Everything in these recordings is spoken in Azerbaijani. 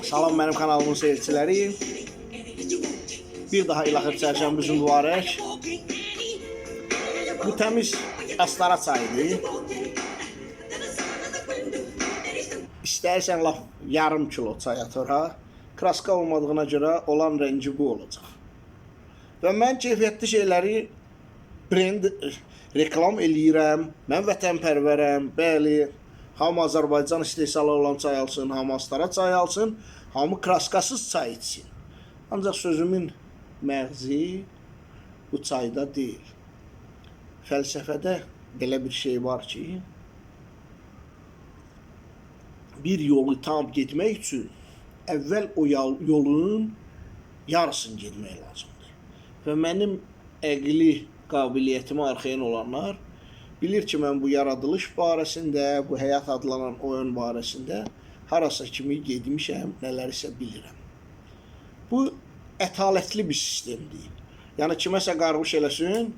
Salam mənim kanalımın seyirciləri. Bir daha ilahi çərşənbəniz mübarək. Bu təmiz Astara çayıdır. İstərsən laf yarım kilo çay atıra. Kraska olmadığına görə olan rəngi bu olacaq. Və mən keyfiyyətli şeyləri brend reklam eləyirəm. Mən vətənpərvərəm. Bəli, hamı Azərbaycan istehsalı olan çay alsın, hamı Astara çay alsın, hamı kraskasız çay içsin. Ancaq sözümün məğzi bu çayda deyil. Fəlsəfədə belə bir şey var ki, bir yolu tam getmək üçün əvvəl o yolun yarısını getmək lazımdır. Və mənim əqli qabiliyyətimə arxayın olanlar bilir ki, mən bu yaradılış barəsində, bu həyat adlanan oyun barəsində harasa kimi getmişəm, nələrsə bilirəm. Bu ətalətli bir sistemdir. Yəni kiməsə qarğış eləsin,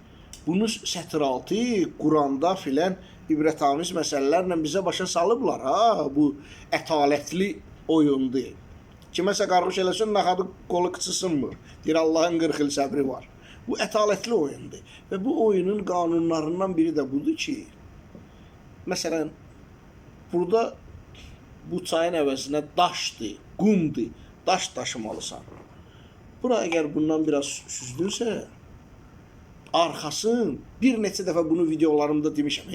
bunu sətir altı, Quranda filən ibrətamiz məsələlərlə bizə başa salıblar. Bu ətalətli oyundur. Kiməsə qarğış eləsin, naxadı qolu qıçısınmır. Deyir, Allahın 40 il səbri var. Bu ətalətli oyundur. Və bu oyunun qanunlarından biri də budur ki, məsələn, burada bu çayın əvəzinə daşdır, qumdur, daş daşımalısan. Bura əgər bundan biraz süzdünsə, arxasın, bir neçə dəfə bunu videolarımda demişəm,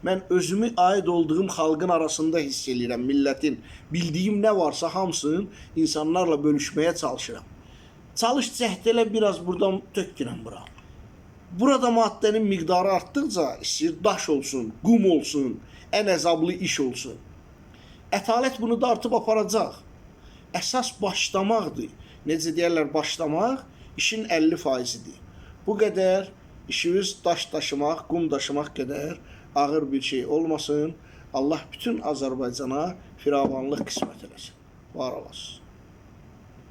mən özümü aid olduğum xalqın arasında hiss edirəm, millətin, bildiyim nə varsa hamısını insanlarla bölüşməyə çalışıram. Çalış cəhd elə biraz buradan tökürəm bura. Burada maddənin miqdarı artdıqca istəyir daş olsun, qum olsun, ən əzablı iş olsun. Ətalət bunu da artıb aparacaq. Əsas başlamaqdır. Necə deyərlər, başlamaq işin 50%-dir. Bu qədər işimiz daş daşımaq, qum daşımaq qədər ağır bir şey olmasın. Allah bütün Azərbaycana firavanlıq qismət eləsin. Var olasın.